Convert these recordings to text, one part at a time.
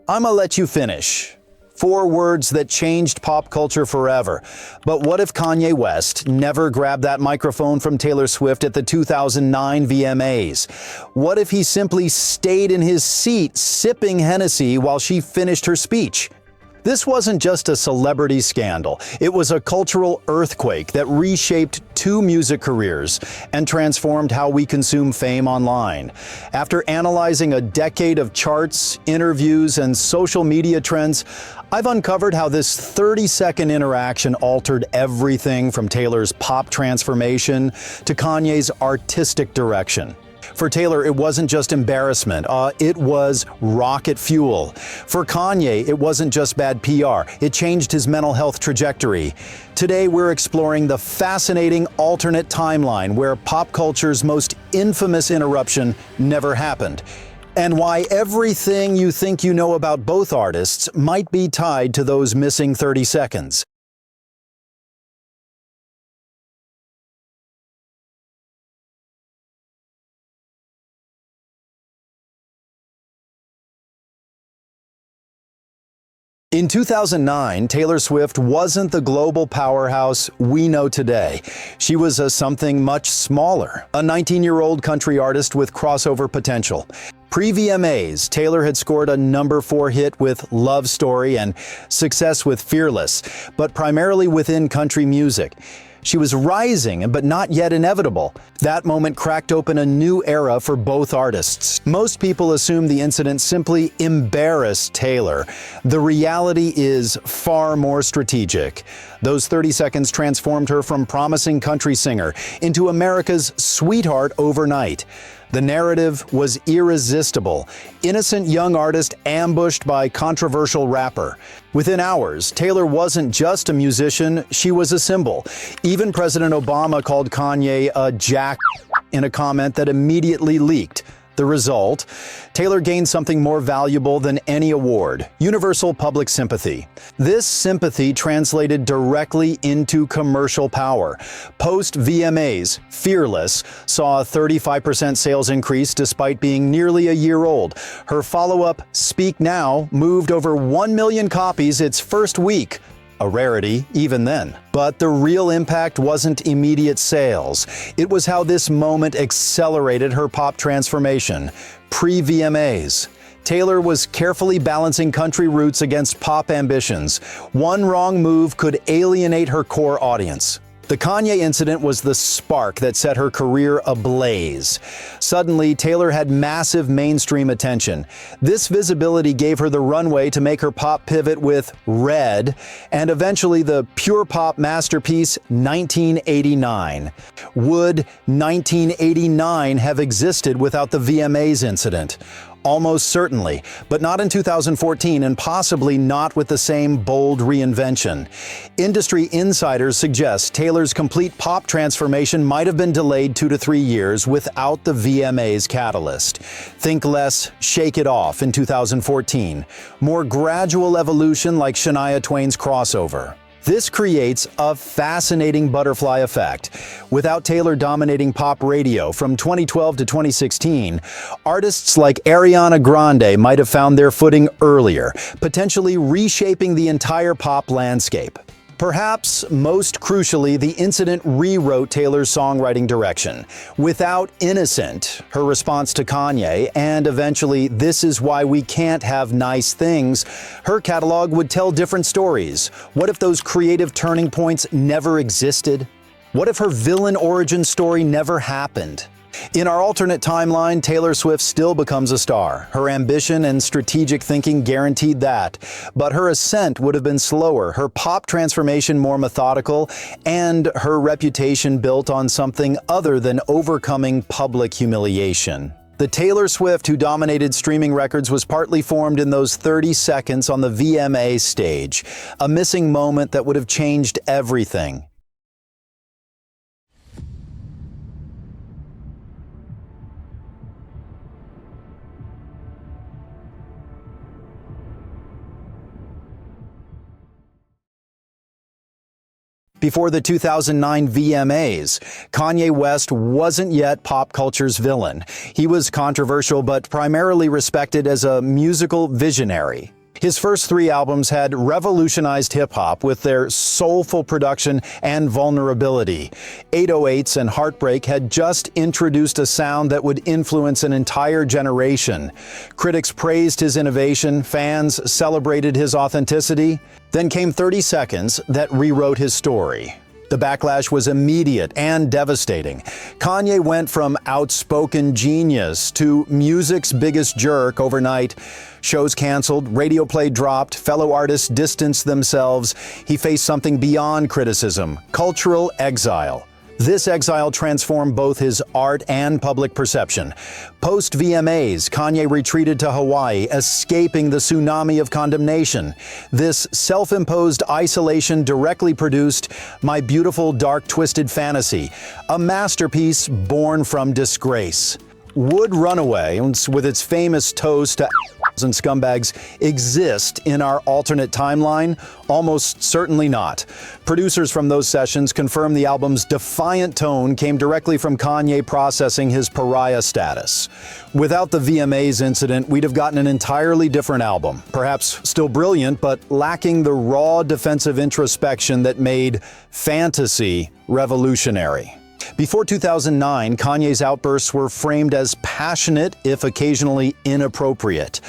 I'ma let you finish. 4 words that changed pop culture forever. But what if Kanye West never grabbed that microphone from Taylor Swift at the 2009 VMAs? What if he simply stayed in his seat sipping Hennessy while she finished her speech? This wasn't just a celebrity scandal. It was a cultural earthquake that reshaped 2 music careers and transformed how we consume fame online. After analyzing a decade of charts, interviews, and social media trends, I've uncovered how this 30-second interaction altered everything from Taylor's pop transformation to Kanye's artistic direction. For Taylor, it wasn't just embarrassment, it was rocket fuel. For Kanye, it wasn't just bad PR, it changed his mental health trajectory. Today, we're exploring the fascinating alternate timeline where pop culture's most infamous interruption never happened, and why everything you think you know about both artists might be tied to those missing 30 seconds. In 2009, Taylor Swift wasn't the global powerhouse we know today. She was something much smaller, a 19-year-old country artist with crossover potential. Pre-VMAs, Taylor had scored a number 4 hit with Love Story and success with Fearless, but primarily within country music. She was rising, but not yet inevitable. That moment cracked open a new era for both artists. Most people assume the incident simply embarrassed Taylor. The reality is far more strategic. Those 30 seconds transformed her from promising country singer into America's sweetheart overnight. The narrative was irresistible. Innocent young artist ambushed by controversial rapper. Within hours, Taylor wasn't just a musician, she was a symbol. Even President Obama called Kanye a jack in a comment that immediately leaked. The result? Taylor gained something more valuable than any award: universal public sympathy. This sympathy translated directly into commercial power. Post-VMAs, Fearless saw a 35% sales increase despite being nearly a year old. Her follow-up, Speak Now, moved over 1 million copies its first week. A rarity even then. But the real impact wasn't immediate sales. It was how this moment accelerated her pop transformation. Pre-VMAs. Taylor was carefully balancing country roots against pop ambitions. One wrong move could alienate her core audience. The Kanye incident was the spark that set her career ablaze. Suddenly, Taylor had massive mainstream attention. This visibility gave her the runway to make her pop pivot with Red, and eventually the pure pop masterpiece 1989. Would 1989 have existed without the VMAs incident? Almost certainly, but not in 2014 and possibly not with the same bold reinvention. Industry insiders suggest Taylor's complete pop transformation might have been delayed 2 to 3 years without the VMAs catalyst. Think less Shake It Off in 2014, more gradual evolution like Shania Twain's Crossover. This creates a fascinating butterfly effect. Without Taylor dominating pop radio from 2012 to 2016, artists like Ariana Grande might have found their footing earlier, potentially reshaping the entire pop landscape. Perhaps most crucially, the incident rewrote Taylor's songwriting direction. Without Innocent, her response to Kanye, and eventually This Is Why We Can't Have Nice Things, her catalog would tell different stories. What if those creative turning points never existed? What if her villain origin story never happened? In our alternate timeline, Taylor Swift still becomes a star. Her ambition and strategic thinking guaranteed that. But her ascent would have been slower, her pop transformation more methodical, and her reputation built on something other than overcoming public humiliation. The Taylor Swift who dominated streaming records was partly formed in those 30 seconds on the VMA stage, a missing moment that would have changed everything. Before the 2009 VMAs, Kanye West wasn't yet pop culture's villain. He was controversial but primarily respected as a musical visionary. His first 3 albums had revolutionized hip-hop with their soulful production and vulnerability. 808s and Heartbreak had just introduced a sound that would influence an entire generation. Critics praised his innovation, fans celebrated his authenticity. Then came 30 Seconds that rewrote his story. The backlash was immediate and devastating. Kanye went from outspoken genius to music's biggest jerk overnight. Shows canceled, radio play dropped, fellow artists distanced themselves. He faced something beyond criticism: cultural exile. This exile transformed both his art and public perception. Post-VMAs, Kanye retreated to Hawaii, escaping the tsunami of condemnation. This self-imposed isolation directly produced My Beautiful Dark Twisted Fantasy, a masterpiece born from disgrace. Would Runaway, with its famous toast to and scumbags, exist in our alternate timeline? Almost certainly not. Producers from those sessions confirmed the album's defiant tone came directly from Kanye processing his pariah status. Without the VMAs incident, we'd have gotten an entirely different album. Perhaps still brilliant, but lacking the raw defensive introspection that made Fantasy revolutionary. Before 2009, Kanye's outbursts were framed as passionate, if occasionally inappropriate.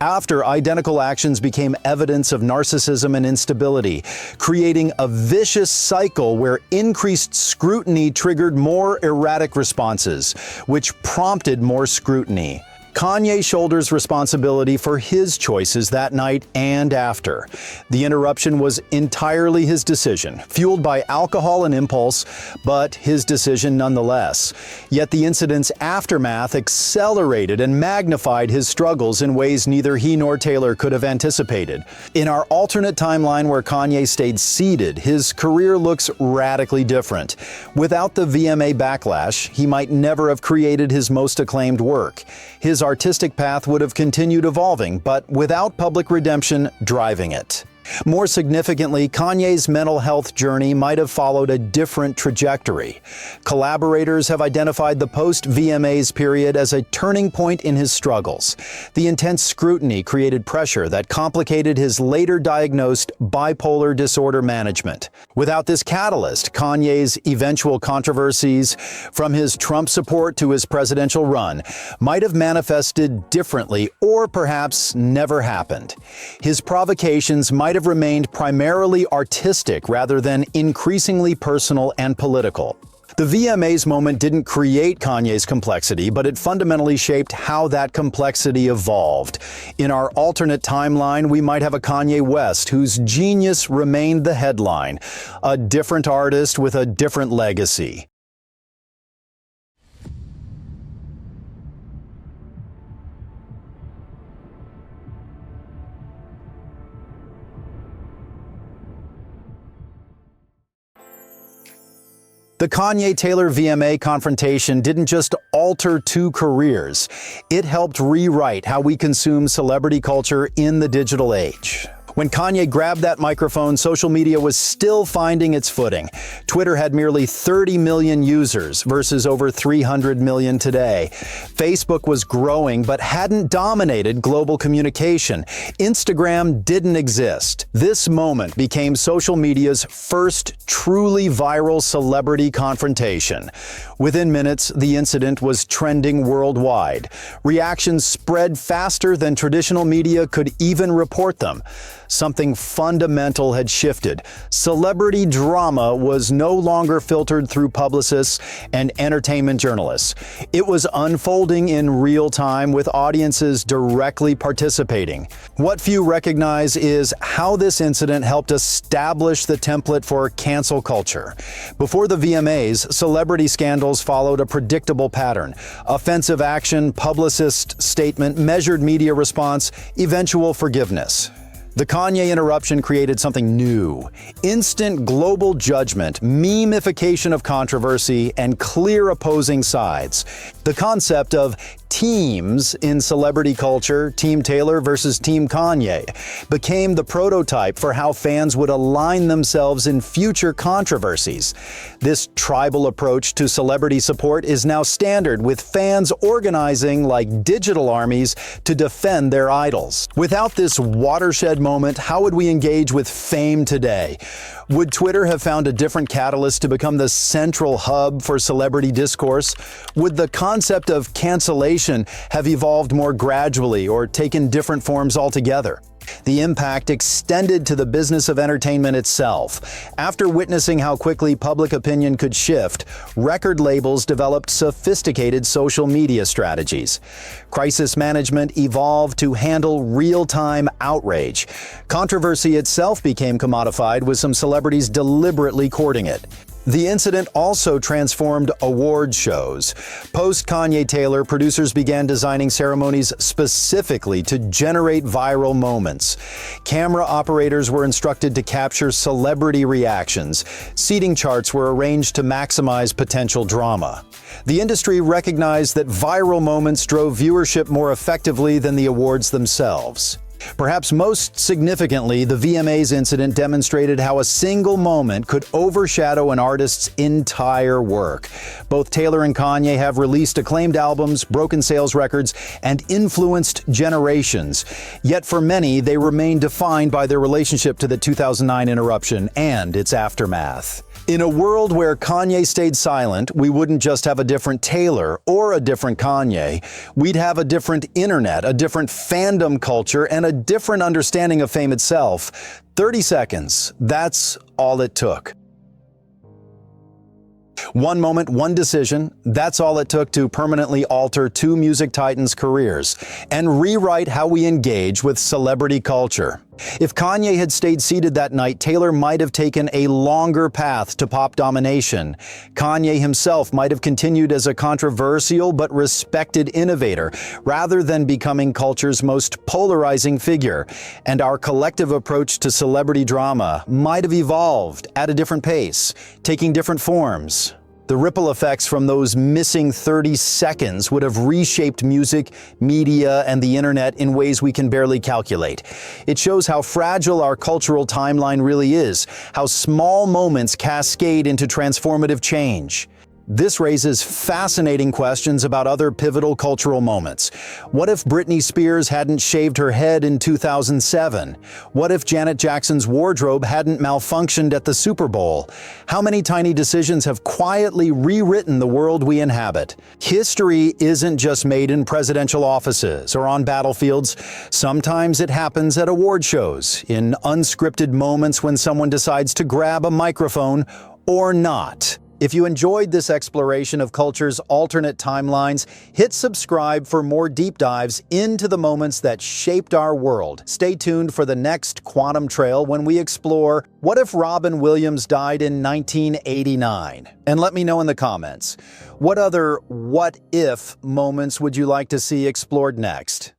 After, identical actions became evidence of narcissism and instability, creating a vicious cycle where increased scrutiny triggered more erratic responses, which prompted more scrutiny. Kanye shoulders responsibility for his choices that night and after. The interruption was entirely his decision, fueled by alcohol and impulse, but his decision nonetheless. Yet the incident's aftermath accelerated and magnified his struggles in ways neither he nor Taylor could have anticipated. In our alternate timeline where Kanye stayed seated, his career looks radically different. Without the VMA backlash, he might never have created his most acclaimed work. His artistic path would have continued evolving, but without public redemption driving it. More significantly, Kanye's mental health journey might have followed a different trajectory. Collaborators have identified the post-VMAs period as a turning point in his struggles. The intense scrutiny created pressure that complicated his later diagnosed bipolar disorder management. Without this catalyst, Kanye's eventual controversies, from his Trump support to his presidential run, might have manifested differently or perhaps never happened. His provocations might have remained primarily artistic rather than increasingly personal and political. The VMAs moment didn't create Kanye's complexity, but it fundamentally shaped how that complexity evolved. In our alternate timeline, we might have a Kanye West whose genius remained the headline, a different artist with a different legacy. The Kanye-Taylor VMA confrontation didn't just alter 2 careers, it helped rewrite how we consume celebrity culture in the digital age. When Kanye grabbed that microphone, social media was still finding its footing. Twitter had merely 30 million users versus over 300 million today. Facebook was growing but hadn't dominated global communication. Instagram didn't exist. This moment became social media's first truly viral celebrity confrontation. Within minutes, the incident was trending worldwide. Reactions spread faster than traditional media could even report them. Something fundamental had shifted. Celebrity drama was no longer filtered through publicists and entertainment journalists. It was unfolding in real time with audiences directly participating. What few recognize is how this incident helped establish the template for cancel culture. Before the VMAs, celebrity scandals followed a predictable pattern: offensive action, publicist statement, measured media response, eventual forgiveness. The Kanye interruption created something new: instant global judgment, memification of controversy, and clear opposing sides. The concept of teams in celebrity culture, Team Taylor versus Team Kanye, became the prototype for how fans would align themselves in future controversies. This tribal approach to celebrity support is now standard, with fans organizing like digital armies to defend their idols. Without this watershed moment, how would we engage with fame today? Would Twitter have found a different catalyst to become the central hub for celebrity discourse? Would the concept of cancellation have evolved more gradually or taken different forms altogether? The impact extended to the business of entertainment itself. After witnessing how quickly public opinion could shift, record labels developed sophisticated social media strategies. Crisis management evolved to handle real-time outrage. Controversy itself became commodified, with some celebrities deliberately courting it. The incident also transformed award shows. Post-Kanye Taylor, producers began designing ceremonies specifically to generate viral moments. Camera operators were instructed to capture celebrity reactions. Seating charts were arranged to maximize potential drama. The industry recognized that viral moments drove viewership more effectively than the awards themselves. Perhaps most significantly, the VMAs incident demonstrated how a single moment could overshadow an artist's entire work. Both Taylor and Kanye have released acclaimed albums, broken sales records, and influenced generations. Yet for many, they remain defined by their relationship to the 2009 interruption and its aftermath. In a world where Kanye stayed silent, we wouldn't just have a different Taylor or a different Kanye. We'd have a different internet, a different fandom culture, and a different understanding of fame itself. 30 seconds, that's all it took. One moment, one decision, that's all it took to permanently alter two music titans' careers and rewrite how we engage with celebrity culture. If Kanye had stayed seated that night, Taylor might have taken a longer path to pop domination. Kanye himself might have continued as a controversial but respected innovator, rather than becoming culture's most polarizing figure. And our collective approach to celebrity drama might have evolved at a different pace, taking different forms. The ripple effects from those missing 30 seconds would have reshaped music, media, and the internet in ways we can barely calculate. It shows how fragile our cultural timeline really is, how small moments cascade into transformative change. This raises fascinating questions about other pivotal cultural moments. What if Britney Spears hadn't shaved her head in 2007? What if Janet Jackson's wardrobe hadn't malfunctioned at the Super Bowl? How many tiny decisions have quietly rewritten the world we inhabit? History isn't just made in presidential offices or on battlefields. Sometimes it happens at award shows, in unscripted moments when someone decides to grab a microphone or not. If you enjoyed this exploration of culture's alternate timelines, hit subscribe for more deep dives into the moments that shaped our world. Stay tuned for the next Quantum Trail, when we explore what if Robin Williams died in 1989? And let me know in the comments, what other what if moments would you like to see explored next?